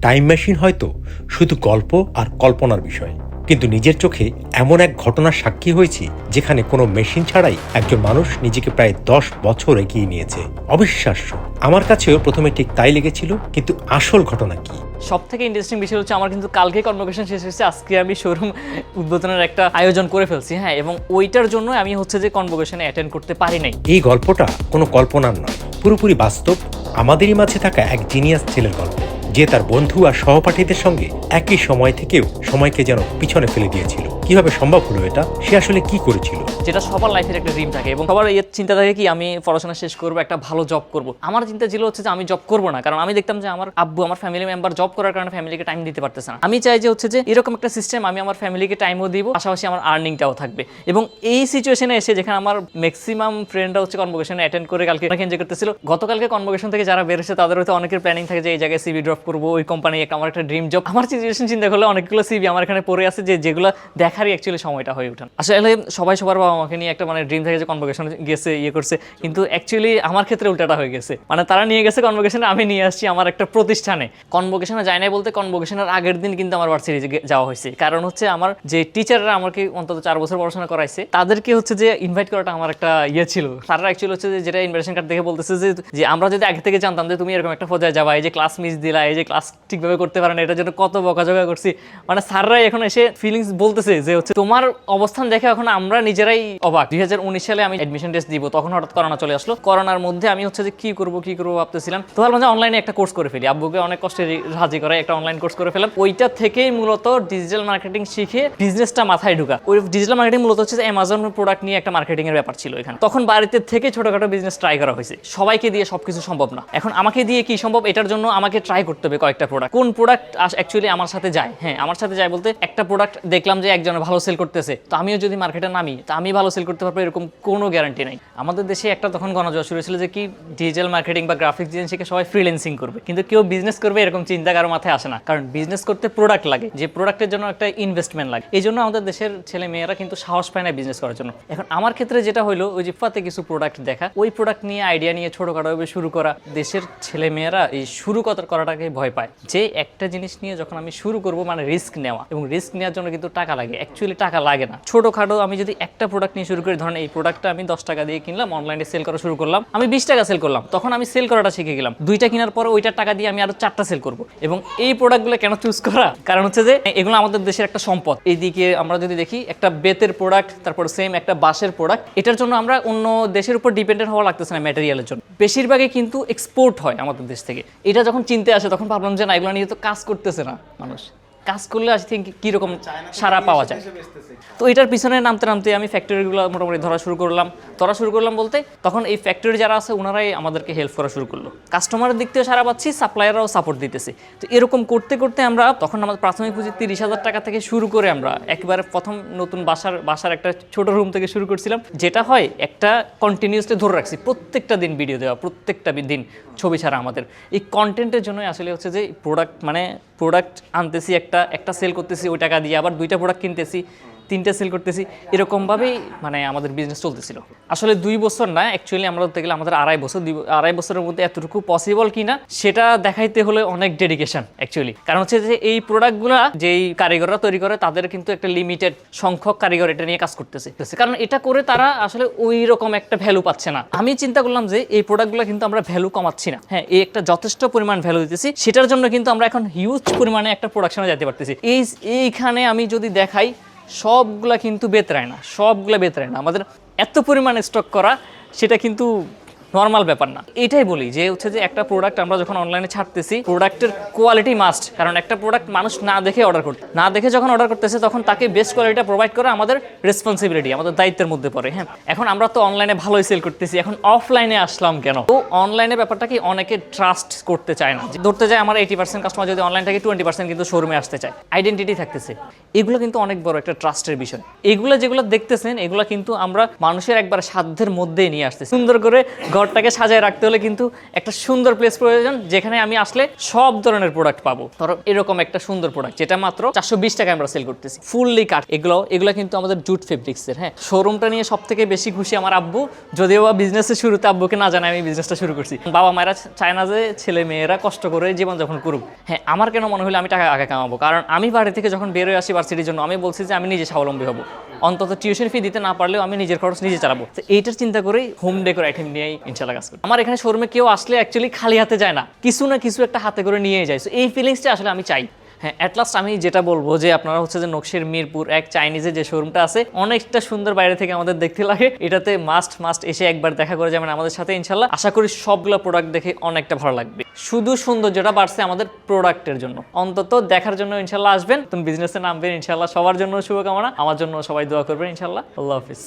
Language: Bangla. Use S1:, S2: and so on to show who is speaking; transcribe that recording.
S1: টাইম মেশিন হয়তো শুধু গল্প আর কল্পনার বিষয়, কিন্তু নিজের চোখে এমন এক ঘটনার সাক্ষী হয়েছি যেখানে কোনো মেশিন ছাড়াই একজন মানুষ নিজেকে প্রায় 10 বছর এগিয়ে নিয়েছে। অবিশ্বাস্য। আমার কাছেও প্রথমে ঠিক তাই লেগেছিল, কিন্তু আসল ঘটনা কি?
S2: সব থেকে ইন্টারেস্টিং বিষয় হচ্ছে আমার কিন্তু কালকে কনভোকেশন শেষ হয়েছে, আজকে আমি শোরুম উদ্বোধনের একটা আয়োজন করে ফেলছি। হ্যাঁ, এবং ওইটার জন্য আমি হচ্ছে যে কনভোকেশনে অ্যাটেন্ড করতে পারি নাই।
S1: এই গল্পটা কোনো কল্পনার নয়, পুরোপুরি বাস্তব। আমাদেরই মাঝে থাকা এক জিনিয়াস ছেলের গল্প, যে তার বন্ধু আর সহপাঠীদের সঙ্গে একই সময় থেকেও সময়কে যেন পিছনে ফেলে দিয়েছিল। কিভাবে সম্ভব হলো এটা? সে আসলে কি করেছিল?
S2: যেটা সবার লাইফের একটা ড্রিম থাকে এবং সবার এর চিন্তা থাকে কি আমি পড়াশোনা শেষ করবো, একটা ভালো জব করব। আমার চিন্তা ছিল হচ্ছে যে আমি জব করবো না, কারণ আমি দেখতাম যে আমার আব্বু, আমার ফ্যামিলি মেম্বার জব করার কারণে ফ্যামিলিকে টাইম দিতে পারতেছে না। আমি চাই যে হচ্ছে যে এরকম একটা সিস্টেম, আমি আমার ফ্যামিলিকে টাইমও দিব, পাশাপাশি আমার আর্নিংটাও থাকবে। এবং এই সিচুয়েশনে এসে যেখানে আমার ম্যাক্সিমাম ফ্রেন্ডরা হচ্ছে কনভোকেশনে অ্যাটেন্ড করে কালকে অনেক এনজয় করতেছিল। গতকালকে কনভোকেশন থেকে যারা বের হচ্ছে তাদের হয়তো অনেকের প্ল্যানিং থাকে যে এই জায়গায় সিভি ড্রপ করবো, ওই কোম্পানি আমার একটা ড্রিম জব। আমার সিচুয়েশন চিন্তা করলে অনেকগুলো সিভি আমার এখানে পড়ে আছে যেগুলো দেখারই অ্যাকচুয়ালি সময়টা হয়ে ওঠে। আসলে সবাই সবার বাবা মাকে নিয়ে একটা ড্রিম থাকে যে কনভোকেশন গেছে, করছে, কিন্তু অ্যাকচুয়ালি আমার ক্ষেত্রে উল্টাটা হয়ে গেছে। তারা নিয়ে গেছে কনভোকেশনে, আমি নিয়ে আসছি আমার একটা প্রতিষ্ঠানে। কনভোকেশনে যায় নাই বলতে কনভোকেশনের আগের দিন কিন্তু আমার ভার্সিটি যাওয়া হয়েছে। কারণ হচ্ছে আমার যে টিচাররা আমাকে অন্তত 4 বছর পড়াশোনা করাইছে, তাদেরকে হচ্ছে যে ইনভাইট করাটা আমার একটা ছিল। তারা অ্যাকচুয়ালি হচ্ছে যে যেটা ইনভাইটেশন কার্ড দেখে বলতেছে যে আমরা যদি আগে থেকে জানতাম যে তুমি এরকম একটা পর্যায়ে যাবা, এই যে ক্লাস মিস দিলা, এই যে ক্লাস ঠিকভাবে করতে পারে না, এটার জন্য কত বকাঝকা করছি। স্যাররাই এখন এসে ফিলিংস বলতেছে যে হচ্ছে তোমার অবস্থান দেখে এখন আমরা নিজেরাই অবাক। 2019 সালে আমি অ্যাডমিশন টেস্ট দিব, তখন হঠাৎ করোনা চলে আসলো। করোনার মধ্যে আমি হচ্ছে যে কি করবো ভাবতেছিলাম, তো ভাবলাম যে অনলাইনে একটা কোর্স করে ফেলি। আব্বুকে অনেক কষ্টে রাজি করে একটা অনলাইন কোর্স করে ফেলাম। ওইটা থেকেই মূলত ডিজিটাল মার্কেটিং শিখে বিজনেসটা মাথায় ঢুকা। ওই ডিজিটাল মার্কেটিং মূলত হচ্ছে যে অ্যামাজন প্রোডাক্ট নিয়ে একটা মার্কেটিং এর ব্যাপার ছিল এখানে। তখন বাড়িতে থেকে ছোটখাটো বিজনেস ট্রাই করা হয়েছে। সবাইকে দিয়ে সবকিছু সম্ভব না, এখন আমাকে দিয়ে কি সম্ভব? এটার জন্য আমাকে ট্রাই করতে হবে কয়েকটা প্রোডাক্ট, কোন প্রোডাক্ট অ্যাকচুয়ালি আমার সাথে যায়। হ্যাঁ, আমার সাথে যায় বলতে একটা প্রোডাক্ট দেখলাম যে একজন ভালো সেল করতেছে, তো আমিও যদি মার্কেটে নামি তা আমি ভালো সেল করতে পারবো, এরকম কোনো গ্যারান্টি নাই। আমাদের দেশে একটা তখন গণজোয়ার শুরু হয়েছিল যে কি ডিজিটাল মার্কেটিং বা গ্রাফিক্স ডিজাইন শিখে সবাই ফ্রিল্যান্সিং করবে, কিন্তু কেউ বিজনেস করবে এরকম চিন্তা কারো মাথায় আসে না। কারণ বিজনেস করতে প্রোডাক্ট লাগে, যে প্রোডাক্টের জন্য একটা ইনভেস্টমেন্ট লাগে। এই জন্য আমাদের দেশের ছেলে মেয়েরা কিন্তু সাহস পায় না বিজনেস করার জন্য। এখন আমার ক্ষেত্রে যেটা হলো, ওই যে ফাতে কিছু প্রোডাক্ট দেখা, ওই প্রোডাক্ট নিয়ে আইডিয়া নিয়ে ছোটখাটোভাবে শুরু করা। দেশের ছেলে মেয়েরা এই শুরু করাটাকে ভয় পায়। যে একটা জিনিস নিয়ে যখন আমি শুরু করব, রিস্ক নেওয়া, এবং রিস্ক নেওয়ার জন্য কিন্তু টাকা লাগে। অ্যাকচুয়ালি টাকা লাগে না। ছোটখাটো আমি যদি একটা প্রোডাক্ট নিয়ে শুরু করি, ধরেন এই প্রোডাক্টটা আমি 10 টাকা দিয়ে কিনলাম, অনলাইনে সেল করা শুরু করলাম, আমি 20 টাকা সেল করলাম, তখন আমি সেল করাটা শিখে গেলাম। 2টা কেনার পরে ওইটার টাকা দিয়ে আমি আরো 4টা সেল করব। এবং এই প্রোডাক্টগুলো কেন চুজ করা? কারণ হচ্ছে যে এগুলো আমাদের দেশের একটা সম্পদ। এইদিকে আমরা যদি দেখি একটা বেতের প্রোডাক্ট, তারপর সেম একটা বাঁশের প্রোডাক্ট, এটার জন্য আমরা অন্য দেশের উপর ডিপেন্ডেন্ট হওয়া লাগতেছে না ম্যাটেরিয়ালের জন্য। বেশিরভাগই কিন্তু এক্সপোর্ট হয় আমাদের দেশ থেকে। এটা যখন চিনতে আসে তখন ভাবলাম যে না, এগুলো নিয়ে তো কাজ করতেছে না মানুষ। কাজ করলে আই থিঙ্ক কীরকম সারা পাওয়া যায়। তো এটার পিছনে নামতে নামতে আমি ফ্যাক্টরিগুলো মোটামুটি ধরা শুরু করলাম বলতে তখন এই ফ্যাক্টরি যারা আছে ওনারাই আমাদেরকে হেল্প করা শুরু করলো। কাস্টমারের দিক থেকে সারা পাচ্ছি, সাপ্লায়াররাও সাপোর্ট দিতেছে। তো এরকম করতে করতে আমরা তখন আমাদের প্রাথমিক পুঁজি 30,000 টাকা থেকে শুরু করে আমরা একেবারে প্রথম নতুন বাসার একটা ছোট রুম থেকে শুরু করছিলাম। যেটা হয় একটা কন্টিনিউসলি ধরে রাখছি, প্রত্যেকটা দিন ভিডিও দেওয়া, প্রত্যেকটা দিন ছবি ছাড়া। আমাদের এই কন্টেন্টের জন্যই আসলে হচ্ছে যে প্রোডাক্ট আনতেছি, একটা সেল করতেছি, ওই টাকা দিয়ে আবার 2টা প্রোডাক্ট কিনতেছি, 3টা সেল করতেছি, এরকমভাবেই আমাদের বিজনেস চলতেছিল। আসলে 2 বছর না, অ্যাকচুয়ালি আমরা বলতে গেলে আমাদের 2.5 বছর। 2.5 বছরের মধ্যে এতটুকু পসিবল কিনা সেটা দেখাইতে হলে অনেক ডেডিকেশন অ্যাকচুয়ালি। কারণ হচ্ছে যে এই প্রোডাক্টগুলো যেই কারিগররা তৈরি করে, তাদের কিন্তু একটা লিমিটেড সংখ্যক কারিগর এটা নিয়ে কাজ করতেছে, কারণ এটা করে তারা আসলে ওই রকম একটা ভ্যালু পাচ্ছে না। আমি চিন্তা করলাম যে এই প্রোডাক্টগুলো কিন্তু আমরা ভ্যালু কমাচ্ছি না। হ্যাঁ, এই একটা যথেষ্ট পরিমাণ ভ্যালু দিতেছি, সেটার জন্য কিন্তু আমরা এখন হিউজ পরিমাণে একটা প্রোডাকশনে যেতে পারতেছি। এইখানে আমি যদি দেখাই, সবগুলা কিন্তু বেতরায় না, আমাদের এত পরিমাণে স্টক করা সেটা কিন্তু নর্মাল ব্যাপার না। এটাই বলি যে হচ্ছে যে একটা প্রোডাক্ট আমরা যখন অনলাইনে ছাড়তেছি, প্রোডাক্টের কোয়ালিটি মাস্ট। কারণ একটা প্রোডাক্ট মানুষ না দেখে যখন অর্ডার করতেছে, তখন তাকে বেস্ট কোয়ালিটিটা প্রোভাইড করা আমাদের রেসপন্সিবিলিটি, আমাদের দায়িত্বের মধ্যে পড়ে। হ্যাঁ, এখন আমরা তো অনলাইনে ভালোই সেল করতেছি, এখন অফলাইনে আসলাম কেন? তো অনলাইনে ব্যাপারটা কি, অনেকে ট্রাস্ট করতে চায় না। ধরতে যায় আমার 80% কাস্টমার যদি অনলাইন থাকে, 20% কিন্তু শোরুমে আসতে চায়, আইডেন্টিটি থাকতেছে। এগুলো কিন্তু অনেক বড় একটা ট্রাস্টের বিষয়। যেগুলো দেখতেছেন, এগুলো কিন্তু আমরা মানুষের একবার সাধ্যের মধ্যেই নিয়ে আসতেছি। সুন্দর করে ঘরটাকে সাজায় রাখতে হলে কিন্তু একটা সুন্দর প্লেস প্রয়োজন, যেখানে আমি আসলে সব ধরনের প্রোডাক্ট পাবো। ধরো এরকম একটা সুন্দর প্রোডাক্ট যেটা মাত্র 420 টাকা আমরা সেল করতেছি, ফুললি কাট। এগুলো কিন্তু আমাদের জুট ফেব্রিক্সের। হ্যাঁ, শোরুমটা নিয়ে সব থেকে বেশি খুশি আমার আব্বু, যদিও বা বিজনেসের শুরুতে আব্বুকে না জানাই আমি বিজনেসটা শুরু করছি। বাবা মায়েরা চায় না যে ছেলে মেয়েরা কষ্ট করে জীবনযাপন করুক। হ্যাঁ, আমার কেন মনে হলো আমি টাকা আগে কামাবো, কারণ আমি বাড়ি থেকে যখন বের হয়ে আসি ভার্সিটির জন্য, আমি বলছি যে আমি নিজে স্বাবলম্বী হবো, অন্তত টিউশন ফি দিতে না পারলেও আমি নিজের খরচ নিজে চালাবো। তো এইটার চিন্তা করেই হোম ডেকোর আইটেম নিয়েই ইনশাল্লাহ কাজ করি। আমার এখানে শোরুমে কেউ আসলে অ্যাকচুয়ালি খালি হাতে যায় না, কিছু না কিছু একটা হাতে করে নিয়ে যায়। সো এই ফিলিংসটা আসলে আমি চাই। হ্যাঁ, অ্যাট লাস্ট আমি যেটা বলবো যে আপনারা হচ্ছে যে নকশির মিরপুর এক চাইনিজে যে শোরুমটা আছে, অনেকটা সুন্দর, বাইরে থেকে আমাদের দেখতে লাগে। এটাতে মাস্ট এসে একবার দেখা করে যাবেন আমাদের সাথে ইনশাল্লাহ। আশা করি সবগুলো প্রোডাক্ট দেখে অনেকটা ভালো লাগবে। শুধু সৌন্দর্যটা বাড়ছে আমাদের প্রোডাক্টের জন্য, অন্তত দেখার জন্য ইনশাল্লাহ আসবেন, তুমি বিজনেসে নামবেন ইনশাল্লাহ। সবার জন্য শুভকামনা, আমার জন্য সবাই দোয়া করবেন ইনশাল্লাহ। আল্লাহ হাফিজ।